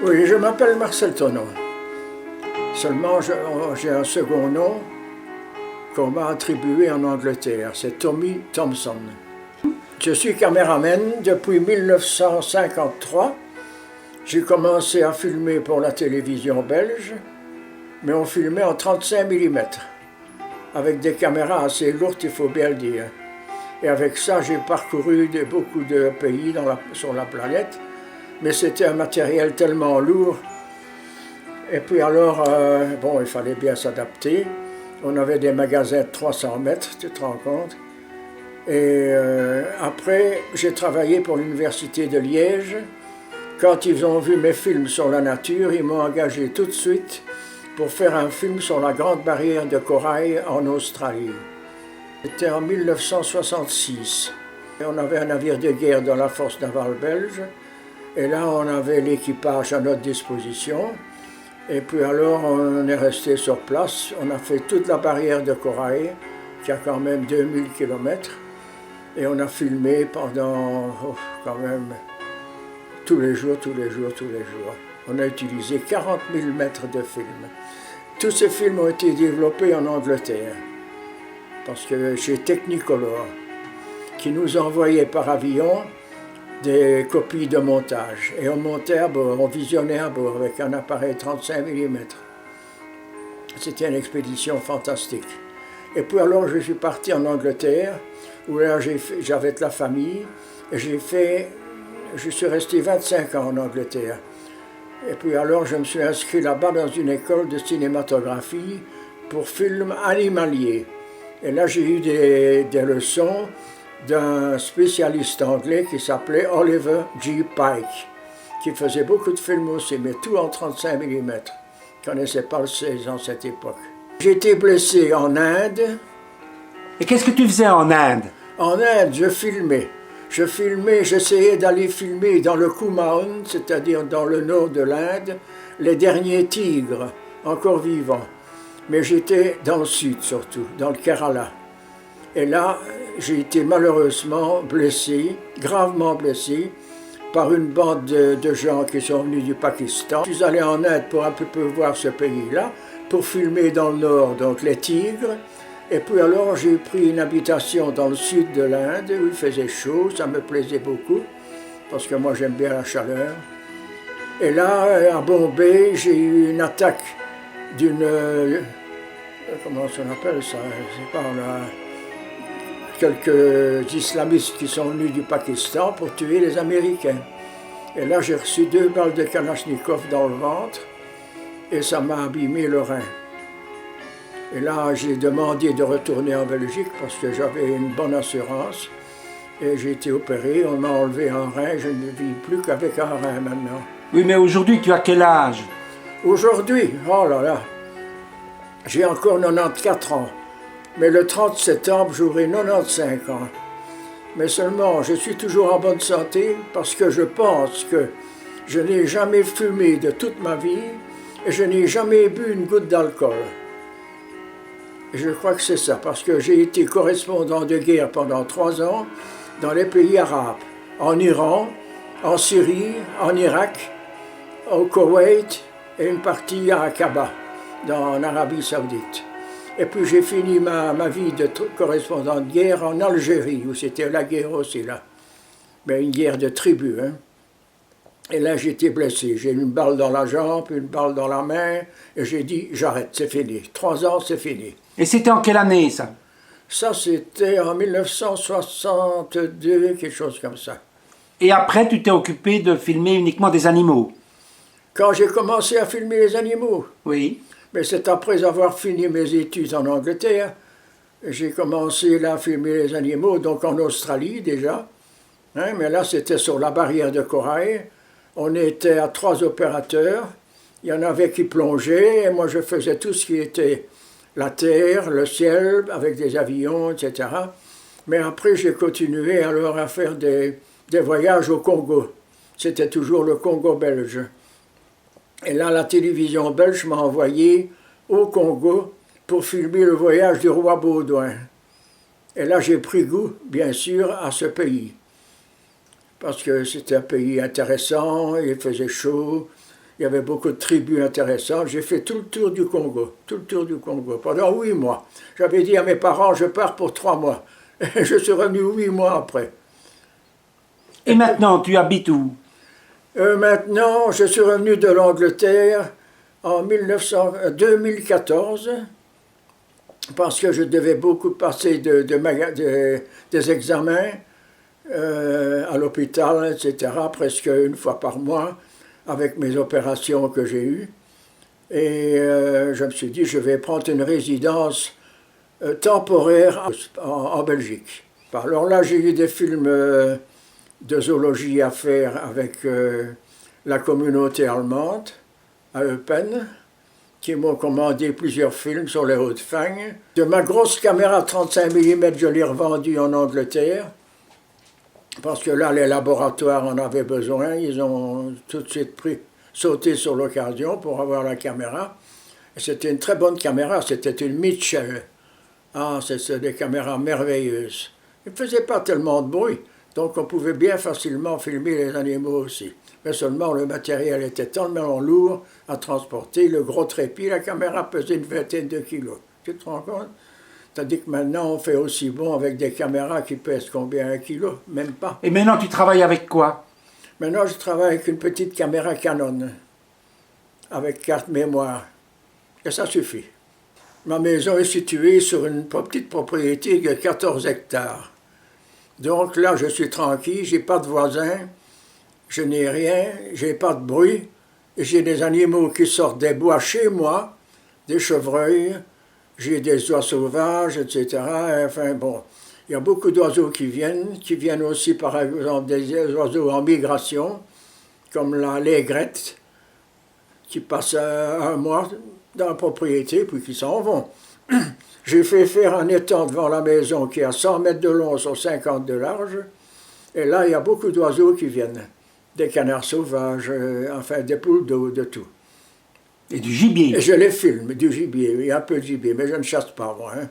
Oui, je m'appelle Marcel Tonon. Seulement, j'ai un second nom qu'on m'a attribué en Angleterre. C'est Tommy Thompson. Je suis caméraman depuis 1953. J'ai commencé à filmer pour la télévision belge, mais on filmait en 35 mm, avec des caméras assez lourdes, il faut bien le dire. Et avec ça, j'ai parcouru beaucoup de pays sur la planète, mais c'était un matériel tellement lourd. Et puis alors, bon, il fallait bien s'adapter. On avait des magasins de 300 mètres, tu te rends compte. Et après, j'ai travaillé pour l'Université de Liège. Quand ils ont vu mes films sur la nature, ils m'ont engagé tout de suite pour faire un film sur la Grande Barrière de Corail en Australie. C'était en 1966. Et on avait un navire de guerre dans la force navale belge. Et là, on avait l'équipage à notre disposition. Et puis alors, on est resté sur place. On a fait toute la barrière de Corail, qui a quand même 2000 km. Et on a filmé pendant, quand même, tous les jours. On a utilisé 40 000 mètres de films. Tous ces films ont été développés en Angleterre, parce que chez Technicolor, qui nous envoyait par avion des copies de montage. Et on montait à bord, on visionnait à bord avec un appareil 35 mm. C'était une expédition fantastique. Et puis alors je suis parti en Angleterre, où là j'avais de la famille, et je suis resté 25 ans en Angleterre. Et puis alors je me suis inscrit là-bas dans une école de cinématographie pour films animaliers. Et là j'ai eu des leçons d'un spécialiste anglais qui s'appelait Oliver G. Pike, qui faisait beaucoup de films aussi, mais tout en 35 mm. Je ne connaissais pas le 16 à cette époque. J'ai été blessé en Inde. Et qu'est-ce que tu faisais en Inde? En Inde, je filmais. J'essayais d'aller filmer dans le Kumaon, c'est-à-dire dans le nord de l'Inde, les derniers tigres, encore vivants. Mais j'étais dans le sud surtout, dans le Kerala. Et là, j'ai été malheureusement blessé, gravement blessé, par une bande de gens qui sont venus du Pakistan. Je suis allé en Inde pour un peu voir ce pays-là, pour filmer dans le nord, donc les tigres. Et puis alors j'ai pris une habitation dans le sud de l'Inde, où il faisait chaud, ça me plaisait beaucoup, parce que moi j'aime bien la chaleur. Et là, à Bombay, j'ai eu une attaque d'une... comment on appelle ça? Je sais pas, on a quelques islamistes qui sont venus du Pakistan pour tuer les Américains. Et là, j'ai reçu 2 balles de Kalachnikov dans le ventre, et ça m'a abîmé le rein. Et là, j'ai demandé de retourner en Belgique parce que j'avais une bonne assurance. Et j'ai été opéré, on m'a enlevé un rein, je ne vis plus qu'avec un rein maintenant. Oui, mais aujourd'hui, tu as quel âge? Aujourd'hui, oh là là, j'ai encore 94 ans. Mais le 30 septembre, j'aurai 95 ans. Mais seulement, je suis toujours en bonne santé parce que je pense que je n'ai jamais fumé de toute ma vie et je n'ai jamais bu une goutte d'alcool. Et je crois que c'est ça, parce que j'ai été correspondant de guerre pendant 3 ans dans les pays arabes, en Iran, en Syrie, en Irak, au Koweït et une partie à Aqaba, en Arabie Saoudite. Et puis j'ai fini ma vie de correspondant de guerre en Algérie, où c'était la guerre aussi là. Mais une guerre de tribus, hein. Et là j'étais blessé, j'ai une balle dans la jambe, une balle dans la main, et j'ai dit j'arrête, c'est fini. 3 ans, c'est fini. Et c'était en quelle année ça? Ça c'était en 1962, quelque chose comme ça. Et après, tu t'es occupé de filmer uniquement des animaux? Quand j'ai commencé à filmer les animaux. Oui. Mais c'est après avoir fini mes études en Angleterre, j'ai commencé là à filmer les animaux, donc en Australie déjà. Hein, mais là c'était sur la barrière de Corail. On était à 3 opérateurs. Il y en avait qui plongeaient, et moi je faisais tout ce qui était la terre, le ciel, avec des avions, etc. Mais après j'ai continué alors à faire des voyages au Congo. C'était toujours le Congo belge. Et là, la télévision belge m'a envoyé au Congo pour filmer le voyage du roi Baudouin. Et là, j'ai pris goût, bien sûr, à ce pays. Parce que c'était un pays intéressant, il faisait chaud, Il y avait beaucoup de tribus intéressantes. J'ai fait tout le tour du Congo, pendant 8 mois. J'avais dit à mes parents, je pars pour 3 mois. Et je suis revenu 8 mois après. Et maintenant, tu habites où? Maintenant, je suis revenu de l'Angleterre en 2014, parce que je devais beaucoup passer des examens à l'hôpital, etc., presque une fois par mois, avec mes opérations que j'ai eues. Et je me suis dit, je vais prendre une résidence temporaire en Belgique. Alors là, j'ai eu des films de zoologie à faire avec la communauté allemande, à Eupen, qui m'ont commandé plusieurs films sur les Hauts-de-Fagne. De ma grosse caméra 35 mm, je l'ai revendue en Angleterre, parce que là, les laboratoires en avaient besoin. Ils ont tout de suite sauté sur l'occasion pour avoir la caméra. Et c'était une très bonne caméra, c'était une Mitchell. Ah, c'est des caméras merveilleuses. Il ne faisait pas tellement de bruit, donc on pouvait bien facilement filmer les animaux aussi. Mais seulement le matériel était tellement lourd à transporter, le gros trépied, la caméra pesait une vingtaine de kilos. Tu te rends compte? Tandis que maintenant, on fait aussi bon avec des caméras qui pèsent combien? 1 kilo? Même pas. Et maintenant, tu travailles avec quoi? Maintenant, je travaille avec une petite caméra Canon, avec carte mémoire. Et ça suffit. Ma maison est située sur une petite propriété de 14 hectares. Donc là, je suis tranquille, j'ai pas de voisins, je n'ai rien, j'ai pas de bruit, et j'ai des animaux qui sortent des bois chez moi, des chevreuils, j'ai des oies sauvages, etc. Enfin bon, il y a beaucoup d'oiseaux qui viennent aussi par exemple des oiseaux en migration, comme l'aigrette, qui passent un mois dans la propriété, puis qui s'en vont. J'ai fait faire un étang devant la maison qui a 100 mètres de long sur 50 de large, et là, il y a beaucoup d'oiseaux qui viennent. Des canards sauvages, enfin des poules d'eau, de tout. Et du gibier. Et je les filme, du gibier, il y a un peu de gibier, mais je ne chasse pas, moi. Hein.